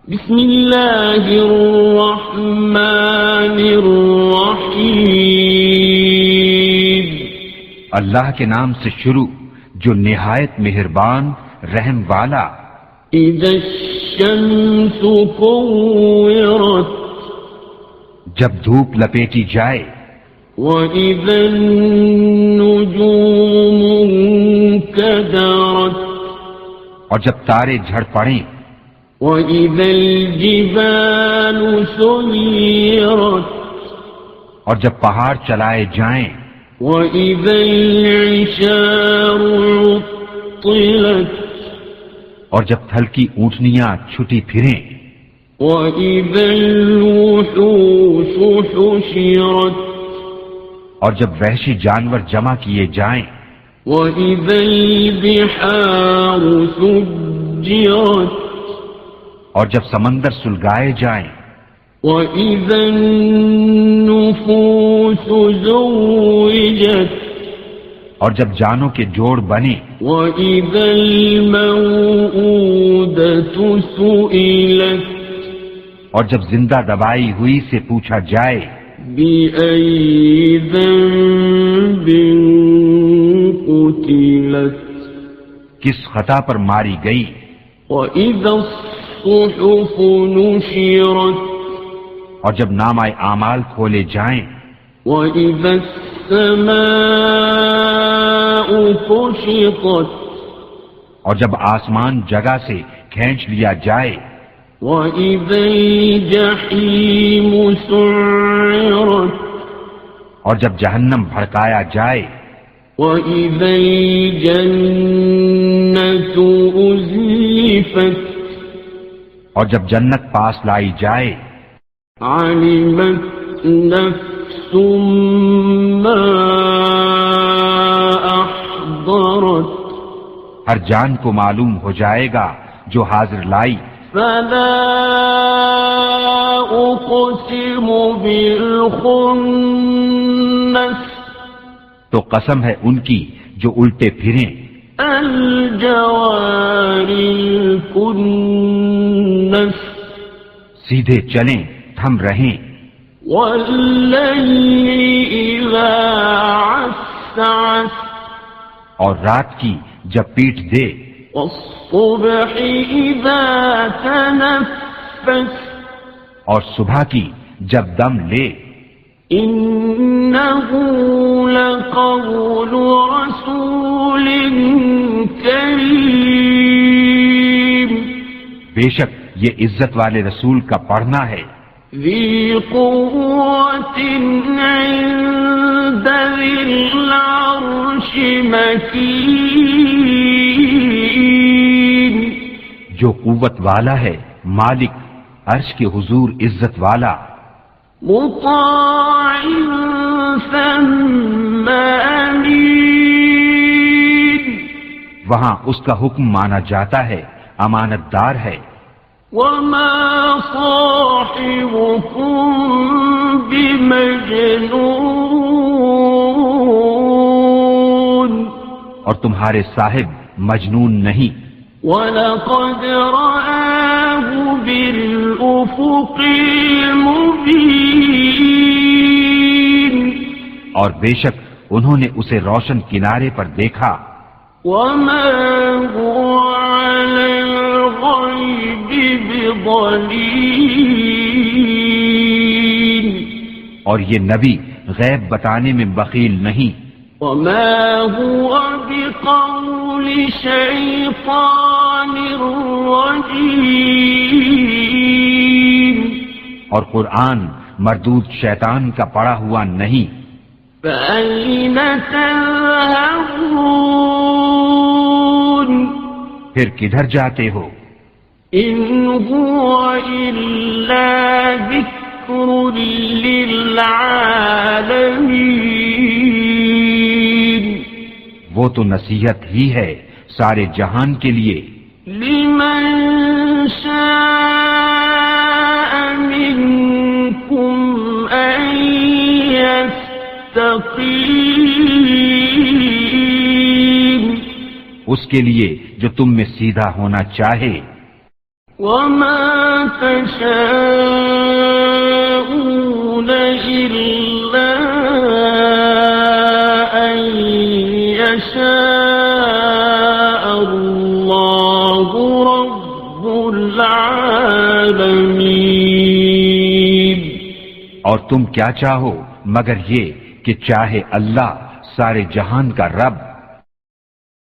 بسم اللہ الرحمن الرحیم اللہ کے نام سے شروع جو نہایت مہربان رحم والا۔ اذا الشمس كورت جب دھوپ لپیٹی جائے، وَإِذَا النُّجُومُ انكدرت اور جب تارے جھڑ پڑیں، وَإِذَا الْجِبَالُ سُيِّرَتْ اور جب پہاڑ چلائے جائیں، وَإِذَا الْعِشَارُ عُطِّلَتْ اور جب تھلکی اونٹنیاں چھٹی پھریں، وَإِذَا الْوُحُوشُ حُشِرَتْ اور جب وحشی جانور جمع کیے جائیں، وَإِذَا الْبِحَارُ سُجِّرَتْ اور جب سمندر سلگائے جائیں، وَإِذَا النُّفُوسُ زُوِّجَتْ اور جب جانوں کے جوڑ بنے، وَإِذَا الْمَوْءُودَةُ سُئِلَتْ اور جب زندہ دبائی ہوئی سے پوچھا جائے، بِأَيِّ ذَنبٍ قُتِلَتْ کس خطا پر ماری گئی، وَإِذَا الصُّحُفُ نُشِرَتْ اور جب نامہ اعمال کھولے جائیں، وَإِذَا السَّمَاءُ كُشِطَتْ اور جب آسمان جگہ سے کھینچ لیا جائے، وَإِذَا الْجَحِيمُ سُعِّرَتْ اور جب جہنم بھڑکایا جائے، وَإِذَا الْجَنَّةُ أُزْلِفَتْ اور جب جنت پاس لائی جائے، عَلِمَتْ نَفْسٌ مَّا أَحْضَرَتْ ہر جان کو معلوم ہو جائے گا جو حاضر لائی۔ فَلَا أُقْسِمُ بِالْخُنَّسِ تو قسم ہے ان کی جو الٹے پھریں، الْجَوَارِ الْكُنَّسِ سیدھے چلیں تھم رہیں، وَاللَّيْلِ إِذَا عَسْعَسَ اور رات کی جب پیٹ دے، وَالصُّبْحِ إِذَا تَنَفَّسَ اور صبح کی جب دم لے۔ إِنَّهُ لَقَوْلُ رَسُولٍ كَرِيمٍ بے شک یہ عزت والے رسول کا پڑھنا ہے، ذِي قُوَّةٍ عِندَ ذِي الْعَرْشِ مَكِينٍ جو قوت والا ہے، مالک عرش کے حضور عزت والا، مُطَاعٍ ثَمَّ أَمِينٍ وہاں اس کا حکم مانا جاتا ہے، امانت دار ہے۔ وَمَا صَاحِبُكُم بِمَجْنُونٍ اور تمہارے صاحب مجنون نہیں، وَلَقَدْ رَآهُ بِالْأُفُقِ الْمُبِينِ اور بے شک انہوں نے اسے روشن کنارے پر دیکھا، وَمَا هُوَ عَلَى الْغَيْبِ بِضَنِينٍ اور یہ نبی غیب بتانے میں بخیل نہیں، وَمَا هُوَ بِقَوْلِ شَيْطَانٍ رَّجِيمٍ اور قرآن مردود شیطان کا پڑا ہوا نہیں۔ فَأَيْنَ تَذْهَبُونَ پھر کدھر جاتے ہو؟ إِنْ هُوَ إِلَّا ذِكْرٌ لِّلْعَالَمِينَ وہ تو نصیحت ہی ہے سارے جہان کے لیے، لِمَن شَاءَ مِنكُمْ أَن يَسْتَقِيمَ اس کے لیے جو تم میں سیدھا ہونا چاہے۔ وما تشاءون إلا أن يشاء الله رب العالمين. اور تم کیا چاہو مگر یہ کہ چاہے اللہ سارے جہان کا رب